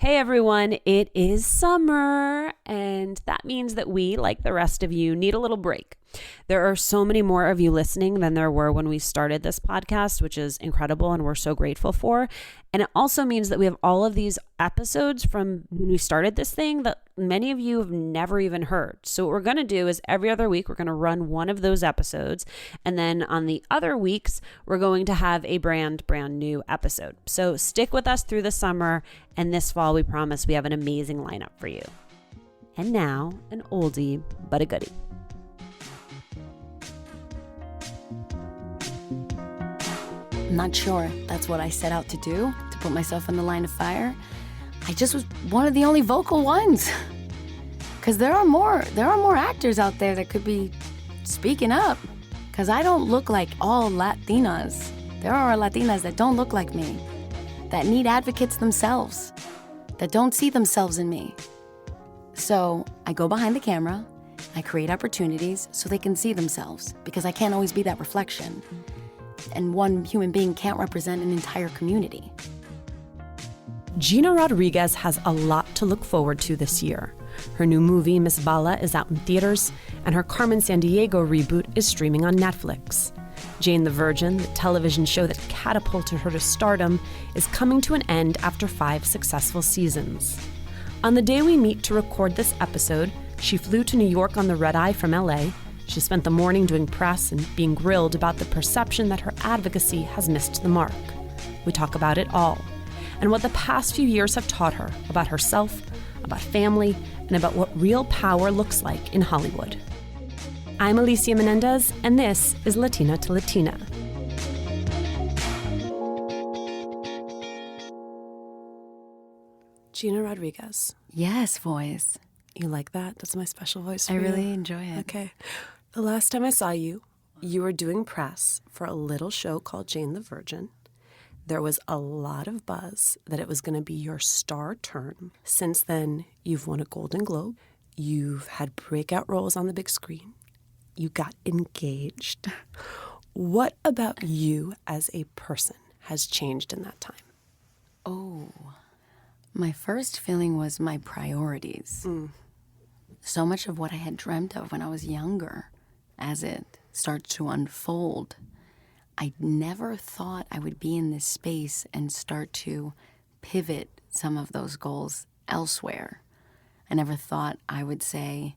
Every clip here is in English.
Hey everyone, it is summer, and that means that we, like the rest of you, need a little break. There are so many more of you listening than there were when we started this podcast, which is incredible and we're so grateful for. And it also means that we have all of these episodes from when we started this thing that many of you have never even heard. So what we're going to do is every other week, we're going to run one of those episodes. And then on the other weeks, we're going to have a brand new episode. So stick with us through the summer. And this fall, we promise we have an amazing lineup for you. And now, an oldie, but a goodie. I'm not sure that's what I set out to do, to put myself in the line of fire. I just was one of the only vocal ones. Because there are more actors out there that could be speaking up. Because I don't look like all Latinas. There are Latinas that don't look like me, that need advocates themselves, that don't see themselves in me. So I go behind the camera, I create opportunities so they can see themselves, because I can't always be that reflection. And one human being can't represent an entire community. Gina Rodriguez has a lot to look forward to this year. Her new movie, Miss Bala, is out in theaters, and her Carmen Sandiego reboot is streaming on Netflix. Jane the Virgin, the television show that catapulted her to stardom, is coming to an end after 5 successful seasons. On the day we meet to record this episode, she flew to New York on the red-eye from LA. She spent the morning doing press and being grilled about the perception that her advocacy has missed the mark. We talk about it all, and what the past few years have taught her about herself, about family, and about what real power looks like in Hollywood. I'm Alicia Menendez, and this is Latina to Latina. Gina Rodriguez. Yes, voice. You like that? That's my special voice for I you. really enjoy it. Okay. The last time I saw you, you were doing press for a little show called Jane the Virgin. There was a lot of buzz that it was going to be your star turn. Since then, you've won a Golden Globe. You've had breakout roles on the big screen. You got engaged. What about you as a person has changed in that time? Oh, my first feeling was my priorities. So much of what I had dreamt of when I was younger, as it starts to unfold, I never thought I would be in this space and start to pivot some of those goals elsewhere. I never thought I would say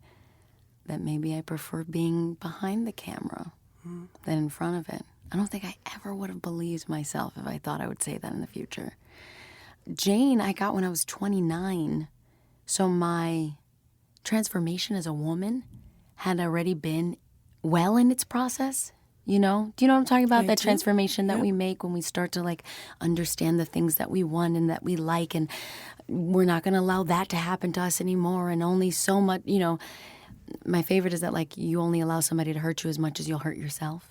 that maybe I prefer being behind the camera than in front of it. I don't think I ever would have believed myself if I thought I would say that in the future. Jane, I got when I was 29, so my transformation as a woman had already been well in its process, you know? Do you know what I'm talking about? That transformation that we make when we start to, understand the things that we want and that we like, and we're not going to allow that to happen to us anymore, and only so much, my favorite is that, you only allow somebody to hurt you as much as you'll hurt yourself.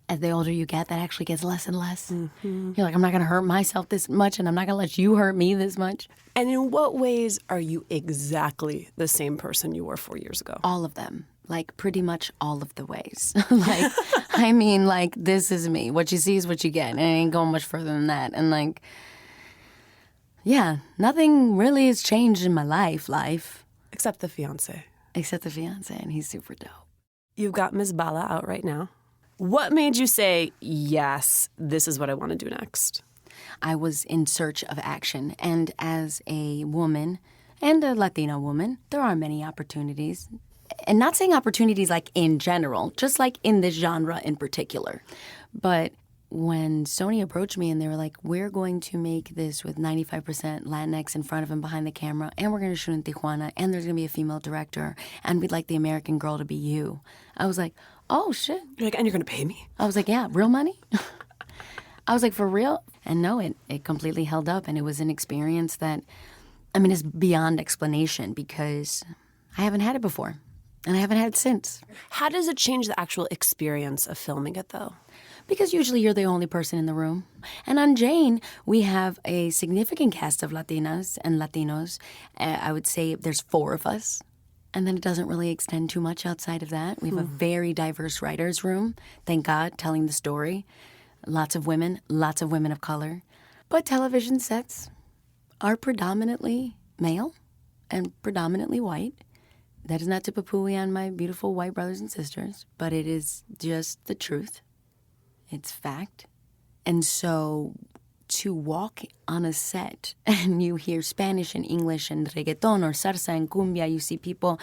As the older you get, that actually gets less and less. Mm-hmm. You're like, I'm not going to hurt myself this much, and I'm not going to let you hurt me this much. And in what ways are you exactly the same person you were 4 years ago? All of them. Pretty much all of the ways. This is me. What you see is what you get. And it ain't going much further than that. And, nothing really has changed in my life. Except the fiancé. Except the fiancé, and he's super dope. You've got Miss Bala out right now. What made you say, yes, this is what I want to do next? I was in search of action. And as a woman, and a Latina woman, there are many opportunities. And not saying opportunities in general, just in this genre in particular. But when Sony approached me and they were like, we're going to make this with 95% Latinx in front of and behind the camera, and we're going to shoot in Tijuana, and there's going to be a female director, and we'd like the American girl to be you. I was like, oh, shit. You're like, and you're going to pay me? I was like, yeah, real money? I was like, for real? And no, it completely held up, and it was an experience that, it's beyond explanation because I haven't had it before, and I haven't had it since. How does it change the actual experience of filming it, though? Because usually you're the only person in the room. And on Jane, we have a significant cast of Latinas and Latinos. I would say there's 4 of us. And then it doesn't really extend too much outside of that. We have a very diverse writer's room, thank God, telling the story. Lots of women of color. But television sets are predominantly male and predominantly white. That is not to poo-poo on my beautiful white brothers and sisters, but it is just the truth. It's fact. And so to walk on a set and you hear Spanish and English and reggaeton or salsa and cumbia, you see people,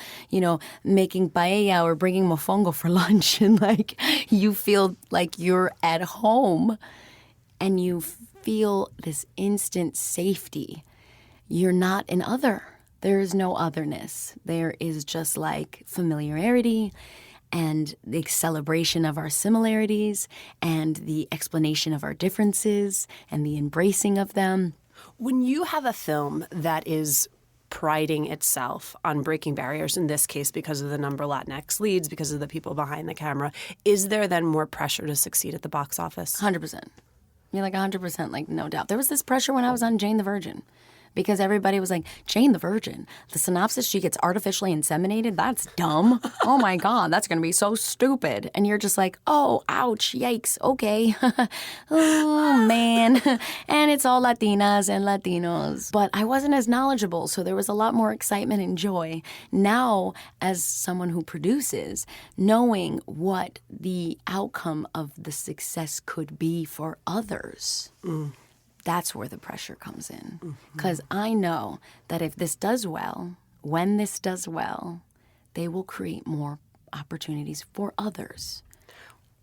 making paella or bringing mofongo for lunch, and like you feel like you're at home and you feel this instant safety. You're not an other. There is no otherness. There is just like familiarity and the celebration of our similarities and the explanation of our differences and the embracing of them. When you have a film that is priding itself on breaking barriers, in this case because of the number of Latinx leads, because of the people behind the camera, is there then more pressure to succeed at the box office? 100%. Yeah, like 100%, like no doubt. There was this pressure when I was on Jane the Virgin. Because everybody was like, Jane the Virgin, the synopsis, she gets artificially inseminated? That's dumb. Oh my God, that's going to be so stupid. And you're just like, oh, ouch, yikes, okay. Oh, man. And it's all Latinas and Latinos. But I wasn't as knowledgeable, so there was a lot more excitement and joy. Now, as someone who produces, knowing what the outcome of the success could be for others. That's where the pressure comes in. Because I know that if this does well, when this does well, they will create more opportunities for others.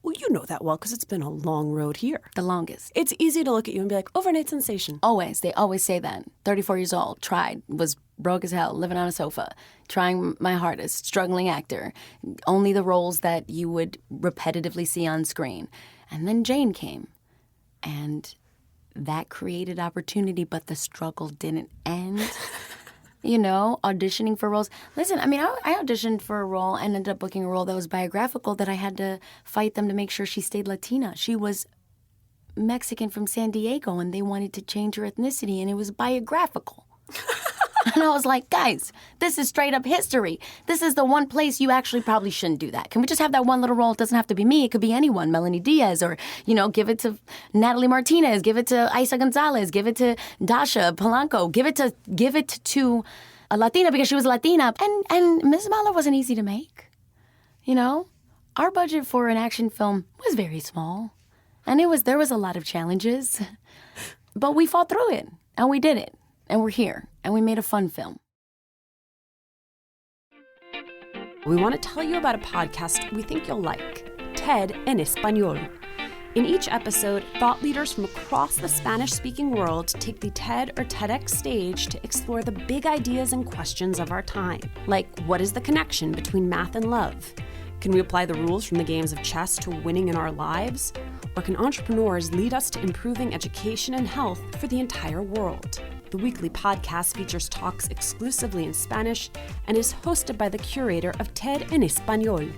Well, you know that well because it's been a long road here. The longest. It's easy to look at you and be like, overnight sensation. Always. They always say that. 34 years old, tried, was broke as hell, living on a sofa, trying my hardest, struggling actor. Only the roles that you would repetitively see on screen. And then Jane came. And that created opportunity, but the struggle didn't end. Auditioning for roles. Listen, I auditioned for a role and ended up booking a role that was biographical that I had to fight them to make sure she stayed Latina. She was Mexican from San Diego, and they wanted to change her ethnicity, and it was biographical. And I was like, guys, this is straight up history. This is the one place you actually probably shouldn't do that. Can we just have that one little role? It doesn't have to be me. It could be anyone, Melanie Diaz, or, give it to Natalie Martinez, give it to Isa Gonzalez, give it to Dasha Polanco, give it to a Latina because she was Latina. And Ms. Bala wasn't easy to make. Our budget for an action film was very small. And there was a lot of challenges. But we fought through it, and we did it. And we're here, and we made a fun film. We want to tell you about a podcast we think you'll like, TED en Español. In each episode, thought leaders from across the Spanish-speaking world take the TED or TEDx stage to explore the big ideas and questions of our time. Like, what is the connection between math and love? Can we apply the rules from the games of chess to winning in our lives? Or can entrepreneurs lead us to improving education and health for the entire world? The weekly podcast features talks exclusively in Spanish and is hosted by the curator of TED en Español,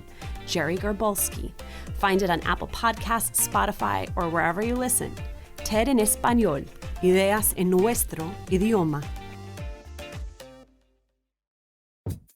Jerry Garbolski. Find it on Apple Podcasts, Spotify, or wherever you listen. TED en Español, ideas en nuestro idioma.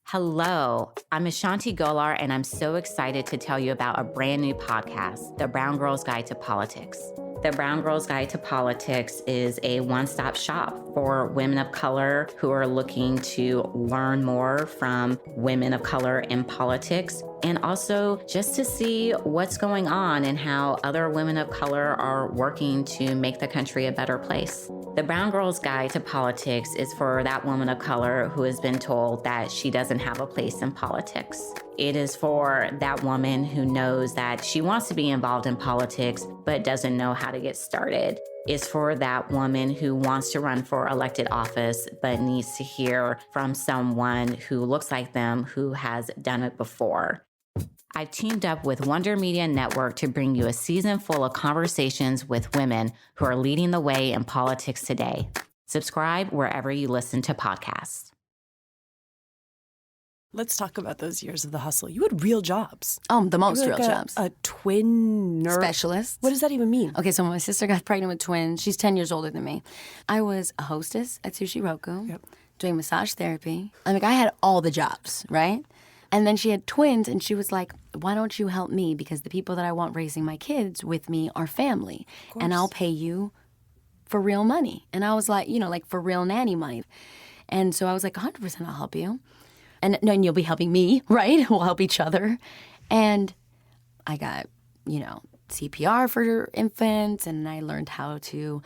Hello, I'm Ashanti Golar, and I'm so excited to tell you about a brand new podcast, The Brown Girl's Guide to Politics. The Brown Girl's Guide to Politics is a one-stop shop for women of color who are looking to learn more from women of color in politics, and also just to see what's going on and how other women of color are working to make the country a better place. The Brown Girl's Guide to Politics is for that woman of color who has been told that she doesn't have a place in politics. It is for that woman who knows that she wants to be involved in politics, but doesn't know how to get started. It's for that woman who wants to run for elected office, but needs to hear from someone who looks like them, who has done it before. I've teamed up with Wonder Media Network to bring you a season full of conversations with women who are leading the way in politics today. Subscribe wherever you listen to podcasts. Let's talk about those years of the hustle. You had real jobs. Oh, the most You were real like jobs. A twin nurse. Specialist. What does that even mean? Okay, so my sister got pregnant with twins. She's 10 years older than me. I was a hostess at Sushi Roku, doing massage therapy. I had all the jobs, right? And then she had twins, and she was like, why don't you help me? Because the people that I want raising my kids with me are family. And I'll pay you for real money. And I was like, like for real nanny money. And so I was like, 100% I'll help you. And you'll be helping me, right? We'll help each other. And I got, CPR for infants, and I learned how to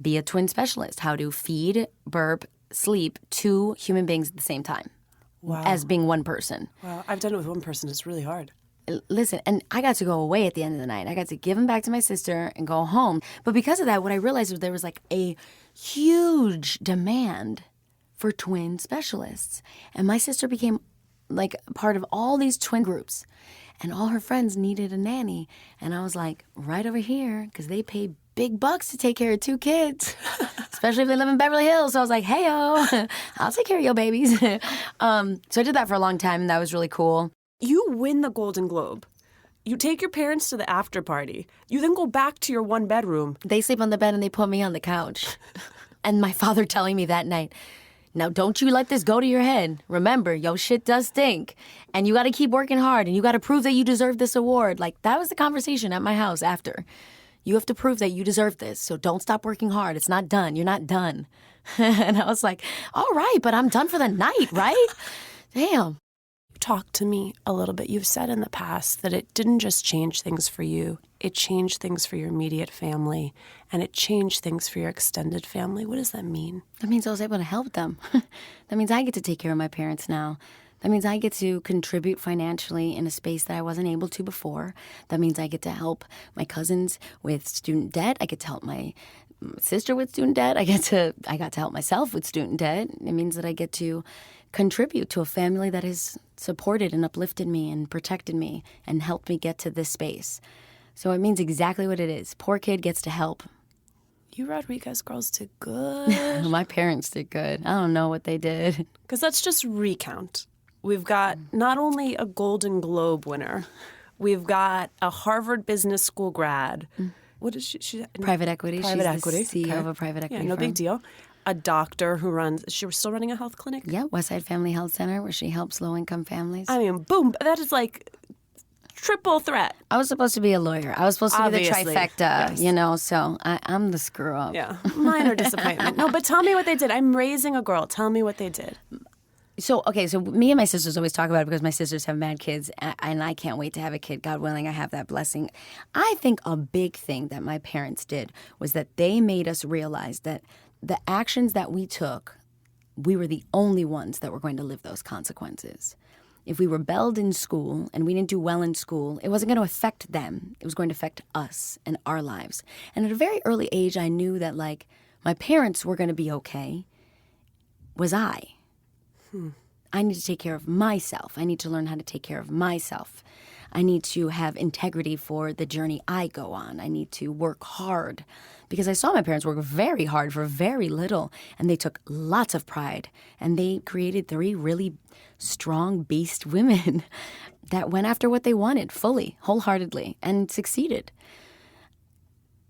be a twin specialist, how to feed, burp, sleep 2 human beings at the same time. Wow. As being one person. Wow, I've done it with one person. It's really hard. Listen, and I got to go away at the end of the night. I got to give him back to my sister and go home. But because of that, what I realized was there was like a huge demand for twin specialists. And my sister became like part of all these twin groups. And all her friends needed a nanny. And I was like, right over here, because they pay big bucks to take care of 2 kids, especially if they live in Beverly Hills. So I was like, hey-o, I'll take care of your babies. So I did that for a long time, and that was really cool. You win the Golden Globe. You take your parents to the after party. You then go back to your 1 bedroom. They sleep on the bed and they put me on the couch. And my father telling me that night, now don't you let this go to your head. Remember, your shit does stink. And you got to keep working hard, and you got to prove that you deserve this award. Like, that was the conversation at my house after. You have to prove that you deserve this, so don't stop working hard. It's not done. You're not done. And I was like, all right, but I'm done for the night, right? Damn. Talk to me a little bit. You've said in the past that it didn't just change things for you. It changed things for your immediate family, and it changed things for your extended family. What does that mean? That means I was able to help them. That means I get to take care of my parents now. That means I get to contribute financially in a space that I wasn't able to before. That means I get to help my cousins with student debt. I get to help my sister with student debt. I got to help myself with student debt. It means that I get to contribute to a family that has supported and uplifted me and protected me and helped me get to this space. So it means exactly what it is. Poor kid gets to help. You Rodriguez girls did good. My parents did good. I don't know what they did. Because let's just recount. We've got not only a Golden Globe winner, we've got a Harvard Business School grad. What is she? Private equity. Private She's equity. the CEO of a private equity no firm. big deal. A doctor who runs, she was still running a health clinic? Yeah, Westside Family Health Center, where she helps low-income families. I mean, boom, that is like triple threat. I was supposed to be a lawyer. I was supposed to be the Obviously, trifecta, yes. So I'm the screw-up. Yeah, minor disappointment. No, but tell me what they did. I'm raising a girl. Tell me what they did. So me and my sisters always talk about it because my sisters have mad kids, and I can't wait to have a kid. God willing, I have that blessing. I think a big thing that my parents did was that they made us realize that the actions that we took, we were the only ones that were going to live those consequences. If we rebelled in school and we didn't do well in school, it wasn't going to affect them. It was going to affect us and our lives. And at a very early age, I knew that, like, my parents were going to be okay. Was I? I need to take care of myself. I need to learn how to take care of myself. I need to have integrity for the journey I go on. I need to work hard because I saw my parents work very hard for very little, and they took lots of pride, and they created 3 really strong beast women that went after what they wanted fully, wholeheartedly, and succeeded.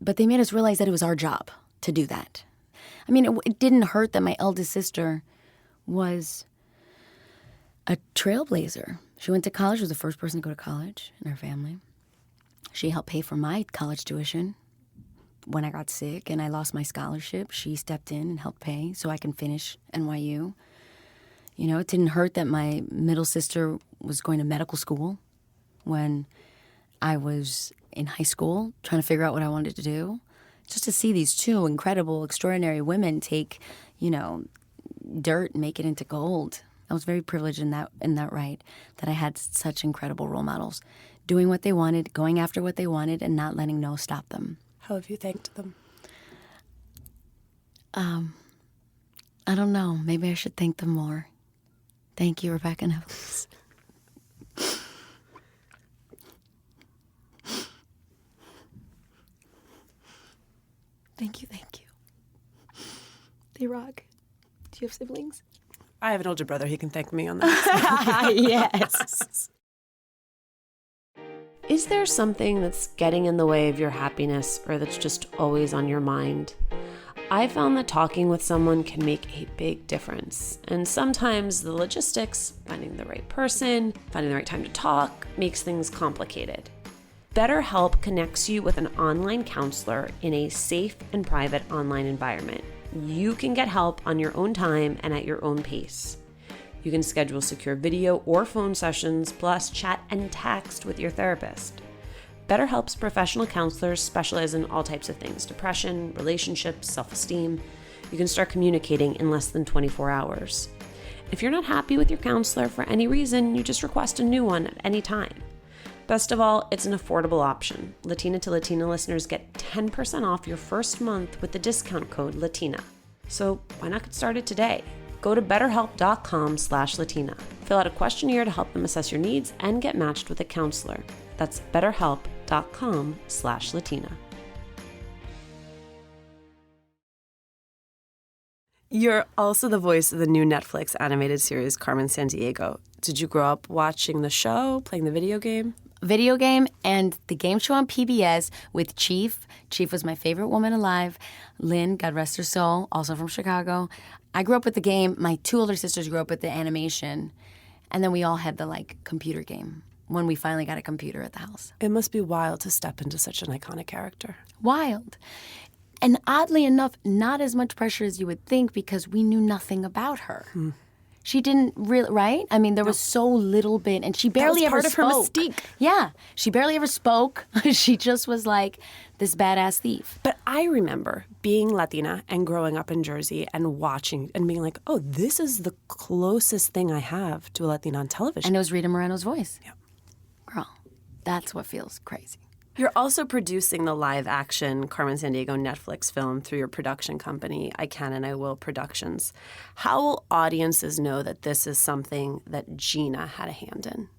But they made us realize that it was our job to do that. I mean, it didn't hurt that my eldest sister was a trailblazer. She went to college, was the first person to go to college in her family. She helped pay for my college tuition. When I got sick and I lost my scholarship, she stepped in and helped pay so I can finish NYU. It didn't hurt that my middle sister was going to medical school when I was in high school trying to figure out what I wanted to do. Just to see these 2 incredible, extraordinary women take, dirt and make it into gold. I was very privileged in that right, that I had such incredible role models, doing what they wanted, going after what they wanted, and not letting no stop them. How have you thanked them? I don't know. Maybe I should thank them more. Thank you, Rebecca. No. Thank you. They rock. Do you have siblings? I have an older brother. He can thank me on that. Yes. Is there something that's getting in the way of your happiness or that's just always on your mind? I found that talking with someone can make a big difference. And sometimes the logistics, finding the right person, finding the right time to talk, makes things complicated. BetterHelp connects you with an online counselor in a safe and private online environment. You can get help on your own time and at your own pace. You can schedule secure video or phone sessions, plus chat and text with your therapist. BetterHelp's professional counselors specialize in all types of things: depression, relationships, self-esteem. You can start communicating in less than 24 hours. If you're not happy with your counselor for any reason, you just request a new one at any time. Best of all, it's an affordable option. Latina to Latina listeners get 10% off your first month with the discount code LATINA. So why not get started today? Go to betterhelp.com/Latina. Fill out a questionnaire to help them assess your needs and get matched with a counselor. That's betterhelp.com/Latina. You're also the voice of the new Netflix animated series Carmen Sandiego. Did you grow up watching the show, playing the video game? Video game and the game show on PBS with Chief. Chief was my favorite woman alive. Lynn, God rest her soul, also from Chicago. I grew up with the game. My two older sisters grew up with the animation. And then we all had the, computer game when we finally got a computer at the house. It must be wild to step into such an iconic character. Wild. And oddly enough, not as much pressure as you would think because we knew nothing about her. She didn't really, right? I mean, there was so little bit, and she barely ever spoke. That was part of her mystique. Yeah, she barely ever spoke. She just was like this badass thief. But I remember being Latina and growing up in Jersey and watching and being like, oh, this is the closest thing I have to a Latina on television. And it was Rita Moreno's voice. Yeah. Girl, that's what feels crazy. You're also producing the live-action Carmen Sandiego Netflix film through your production company, I Can and I Will Productions. How will audiences know that this is something that Gina had a hand in?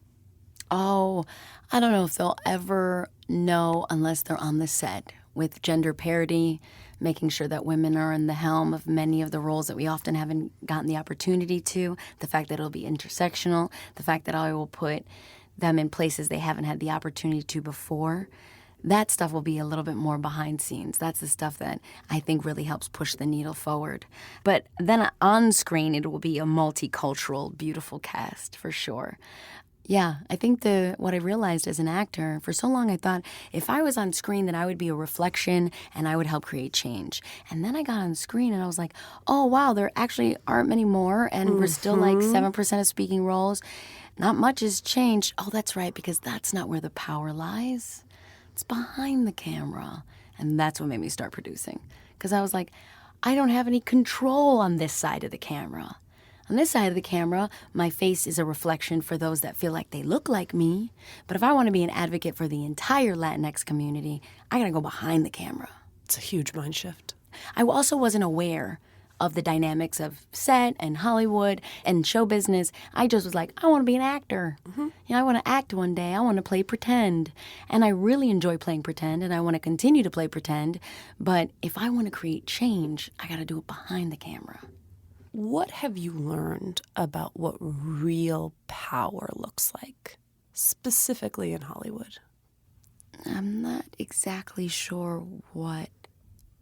Oh, I don't know if they'll ever know unless they're on the set with gender parity, making sure that women are in the helm of many of the roles that we often haven't gotten the opportunity to, the fact that it'll be intersectional, the fact that I will put them in places they haven't had the opportunity to before. That stuff will be a little bit more behind scenes. That's the stuff that I think really helps push the needle forward. But then on screen, it will be a multicultural, beautiful cast for sure. Yeah, I think what I realized as an actor, for so long I thought if I was on screen, then I would be a reflection and I would help create change. And then I got on screen and I was like, oh, wow, there actually aren't many more, and we're still 7% of speaking roles. Not much has changed. Oh, that's right, because that's not where the power lies. It's behind the camera. And that's what made me start producing. Because I was like, I don't have any control on this side of the camera. On this side of the camera, my face is a reflection for those that feel like they look like me. But if I want to be an advocate for the entire Latinx community, I got to go behind the camera. It's a huge mind shift. I also wasn't aware of the dynamics of set and Hollywood and show business. I just was like, I want to be an actor. I want to act one day. I want to play pretend. And I really enjoy playing pretend, and I want to continue to play pretend. But if I want to create change, I got to do it behind the camera. What have you learned about what real power looks like, specifically in Hollywood? I'm not exactly sure what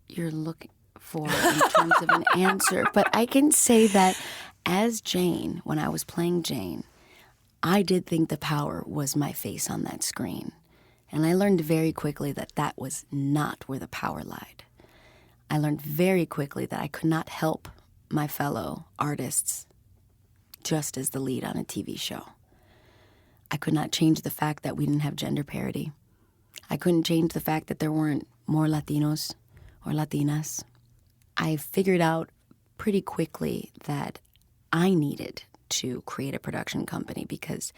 you're looking for in terms of an answer, but I can say that as Jane, when I was playing Jane, I did think the power was my face on that screen. And I learned very quickly that that was not where the power lied. I learned very quickly that I could not help my fellow artists just as the lead on a TV show. I could not change the fact that we didn't have gender parity. I couldn't change the fact that there weren't more Latinos or Latinas. I figured out pretty quickly that I needed to create a production company because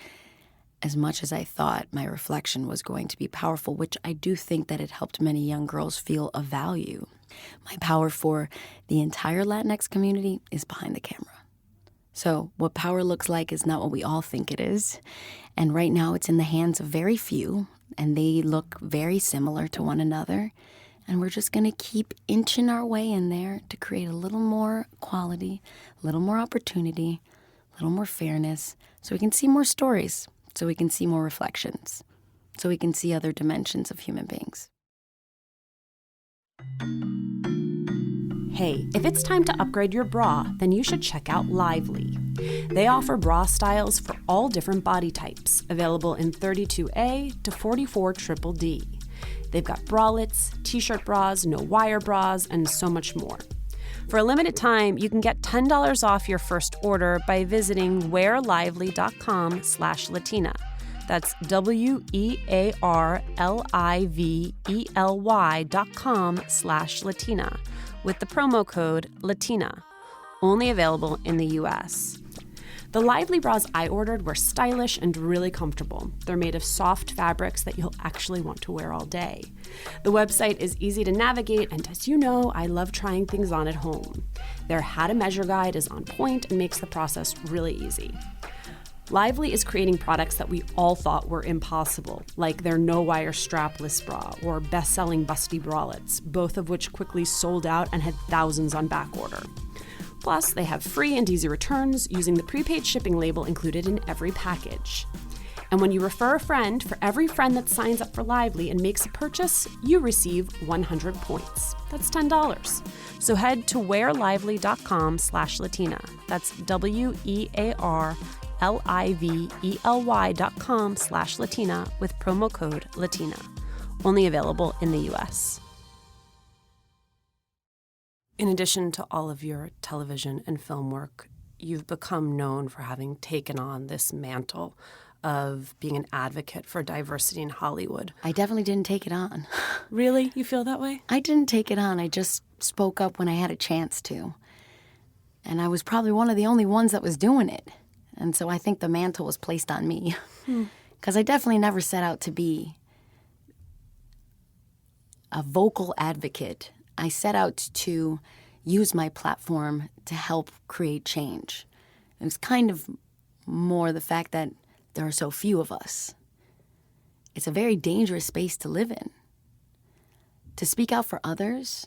as much as I thought my reflection was going to be powerful, which I do think that it helped many young girls feel of value, my power for the entire Latinx community is behind the camera. So what power looks like is not what we all think it is. And right now it's in the hands of very few, and they look very similar to one another. And we're just going to keep inching our way in there to create a little more equality, a little more opportunity, a little more fairness, so we can see more stories, so we can see more reflections, so we can see other dimensions of human beings. Hey, if it's time to upgrade your bra, then you should check out Lively. They offer bra styles for all different body types, available in 32A to 44 triple D. They've got bralettes, t-shirt bras, no wire bras, and so much more. For a limited time, you can get $10 off your first order by visiting wearlively.com/Latina. That's wearlively.com/Latina with the promo code Latina. Only available in the US. The Lively bras I ordered were stylish and really comfortable. They're made of soft fabrics that you'll actually want to wear all day. The website is easy to navigate, and as you know, I love trying things on at home. Their how-to-measure guide is on point and makes the process really easy. Lively is creating products that we all thought were impossible, like their no-wire strapless bra or best-selling busty bralettes, both of which quickly sold out and had thousands on back order. Plus, they have free and easy returns using the prepaid shipping label included in every package. And when you refer a friend, for every friend that signs up for Lively and makes a purchase, you receive 100 points. That's $10. So head to wearlively.com/Latina. That's wearlively.com/Latina with promo code Latina. Only available in the US. In addition to all of your television and film work, you've become known for having taken on this mantle of being an advocate for diversity in Hollywood. I definitely didn't take it on. Really? You feel that way? I didn't take it on. I just spoke up when I had a chance to. And I was probably one of the only ones that was doing it. And so I think the mantle was placed on me. Because I definitely never set out to be a vocal advocate. I set out to use my platform to help create change. It was kind of more the fact that there are so few of us. It's a very dangerous space to live in. To speak out for others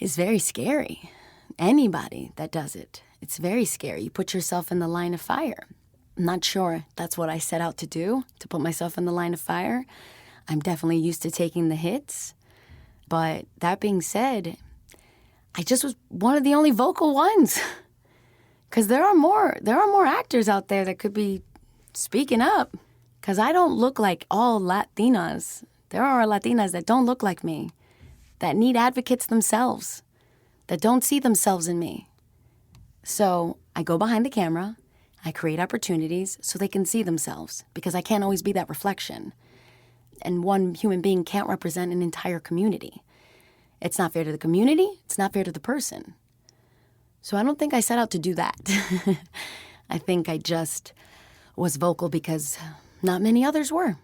is very scary. Anybody that does it, it's very scary. You put yourself in the line of fire. I'm not sure that's what I set out to do, to put myself in the line of fire. I'm definitely used to taking the hits. But that being said, I just was one of the only vocal ones. Because there are more actors out there that could be speaking up. Because I don't look like all Latinas. There are Latinas that don't look like me, that need advocates themselves, that don't see themselves in me. So I go behind the camera, I create opportunities so they can see themselves, because I can't always be that reflection. And one human being can't represent an entire community. It's not fair to the community, it's not fair to the person. So I don't think I set out to do that. I think I just was vocal because not many others were.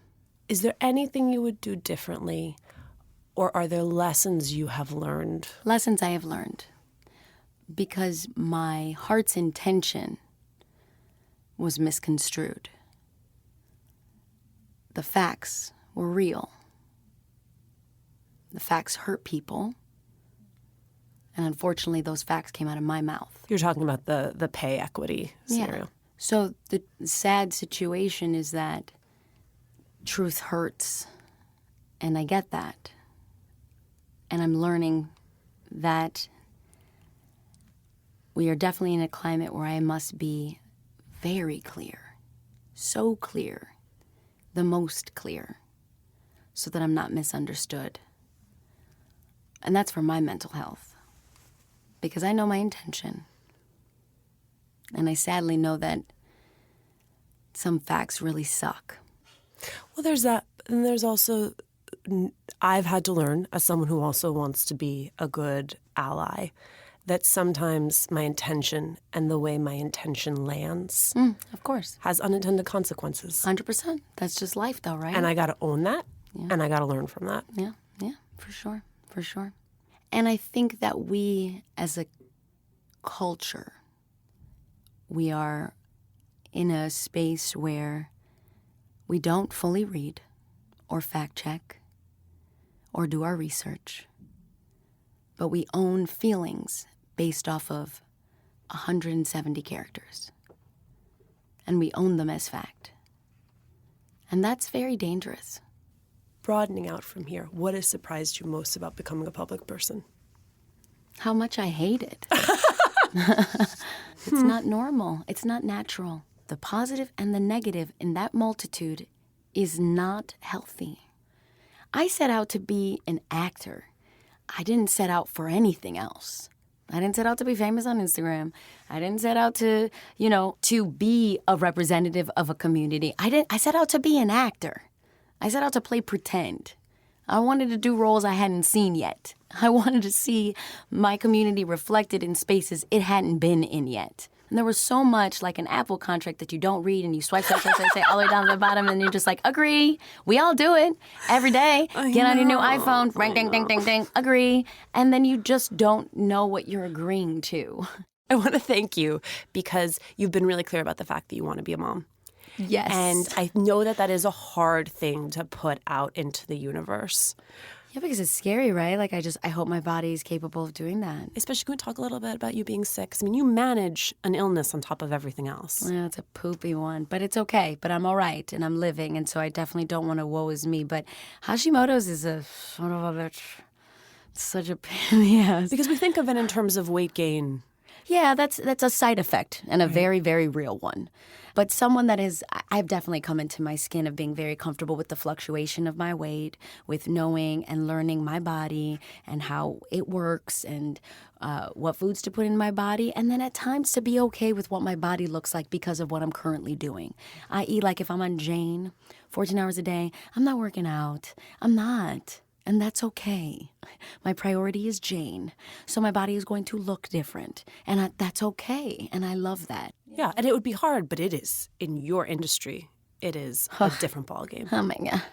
Is there anything you would do differently, or are there lessons you have learned? Lessons I have learned. Because my heart's intention was misconstrued. The facts were real. The facts hurt people. And unfortunately, those facts came out of my mouth. You're talking about the pay equity scenario. Yeah. So the sad situation is that truth hurts, and I get that. And I'm learning that we are definitely in a climate where I must be very clear, so clear, the most clear, so that I'm not misunderstood. And that's for my mental health. Because I know my intention. And I sadly know that some facts really suck. Well, there's that. And there's also, I've had to learn, as someone who also wants to be a good ally, that sometimes my intention and the way my intention lands of course, has unintended consequences. 100%. That's just life, though, right? And I got to own that, and I got to learn from that. Yeah, for sure. And I think that we, as a culture, we are in a space where we don't fully read or fact check or do our research, but we own feelings based off of 170 characters. And we own them as fact. And that's very dangerous. Broadening out from here, what has surprised you most about becoming a public person? How much I hate it. It's not normal. It's not natural. The positive and the negative in that multitude is not healthy. I set out to be an actor. I didn't set out for anything else. I didn't set out to be famous on Instagram. I didn't set out to, to be a representative of a community. I set out to be an actor. I set out to play pretend. I wanted to do roles I hadn't seen yet. I wanted to see my community reflected in spaces it hadn't been in yet. And there was so much like an Apple contract that you don't read and you swipe all the way down to the bottom and you're just like, agree. We all do it every day. Get on your new iPhone, ring, ding, ding, ding, ding, agree. And then you just don't know what you're agreeing to. I want to thank you because you've been really clear about the fact that you want to be a mom. Yes. And I know that is a hard thing to put out into the universe. Yeah, because it's scary, right? Like, I hope my body is capable of doing that. Especially, can we talk a little bit about you being sick? I mean, you manage an illness on top of everything else. Yeah, it's a poopy one, but it's okay. But I'm all right, and I'm living, and so I definitely don't want to woe is me. But Hashimoto's is a sort of a bitch. It's such a pain in the ass. Because we think of it in terms of weight gain. Yeah, that's a side effect, and a very, very real one. But someone that I've definitely come into my skin of being very comfortable with the fluctuation of my weight, with knowing and learning my body and how it works and what foods to put in my body. And then at times to be okay with what my body looks like because of what I'm currently doing. I.e., like if I'm on Jane 14 hours a day, I'm not working out. I'm not. And that's okay. My priority is Jane. So my body is going to look different. And that's okay. And I love that. Yeah, and it would be hard, but it is. In your industry, it is a different ballgame. Oh, my God.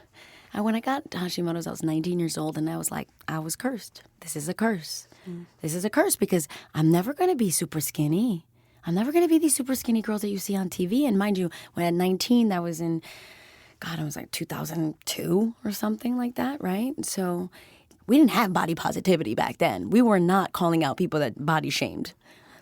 When I got Hashimoto's, I was 19 years old, and I was like, I was cursed. This is a curse. This is a curse because I'm never going to be super skinny. I'm never going to be these super skinny girls that you see on TV. And mind you, when at 19, that was in... God, it was like 2002 or something like that, right? So we didn't have body positivity back then. We were not calling out people that body shamed.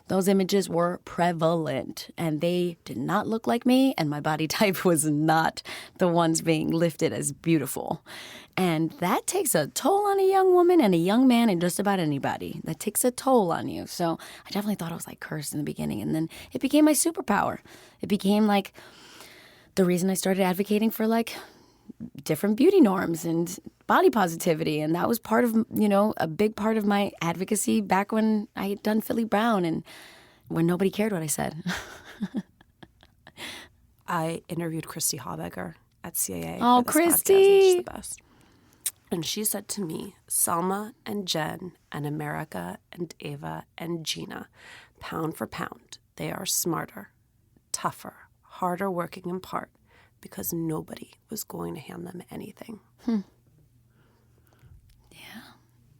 Those images were prevalent, and they did not look like me, and my body type was not the ones being lifted as beautiful. And that takes a toll on a young woman and a young man and just about anybody. That takes a toll on you. So I definitely thought I was like cursed in the beginning, and then it became my superpower. It became like... the reason I started advocating for like different beauty norms and body positivity. And that was part of, a big part of my advocacy back when I had done Philly Brown and when nobody cared what I said. I interviewed Christy Hawbecker at CAA. Oh, Christy! She's the best. And she said to me, Salma and Jen and America and Ava and Gina, pound for pound, they are smarter, tougher, harder working in part because nobody was going to hand them anything. Yeah,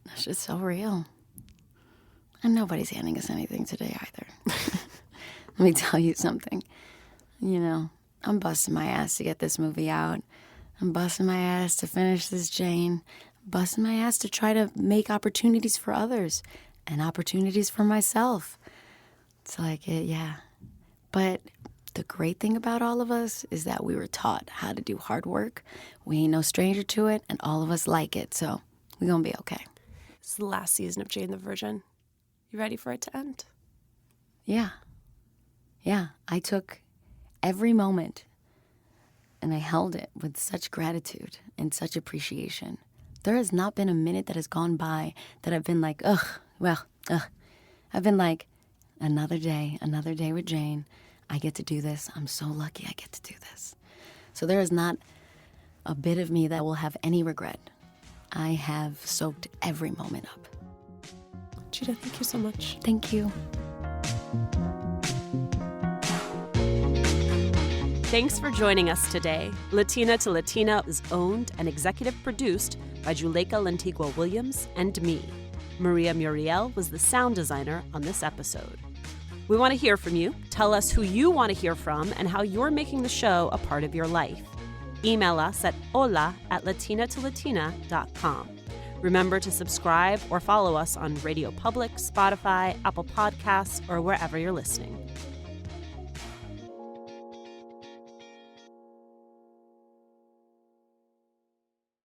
that's just so real. And nobody's handing us anything today either. Let me tell you something. I'm busting my ass to get this movie out. I'm busting my ass to finish this Jane. I'm busting my ass to try to make opportunities for others and opportunities for myself. It's like, yeah. But the great thing about all of us is that we were taught how to do hard work. We ain't no stranger to it, and all of us like it, so we're going to be okay. It's the last season of Jane the Virgin. You ready for it to end? Yeah. Yeah, I took every moment, and I held it with such gratitude and such appreciation. There has not been a minute that has gone by that I've been like, ugh. I've been like, another day with Jane. I get to do this. I'm so lucky I get to do this. So there is not a bit of me that will have any regret. I have soaked every moment up. Gina, thank you so much. Thank you. Thanks for joining us today. Latina to Latina is owned and executive produced by Juleka Lantigua Williams and me. Maria Muriel was the sound designer on this episode. We want to hear from you. Tell us who you want to hear from and how you're making the show a part of your life. Email us at hola@latinatolatina.com. Remember to subscribe or follow us on Radio Public, Spotify, Apple Podcasts, or wherever you're listening.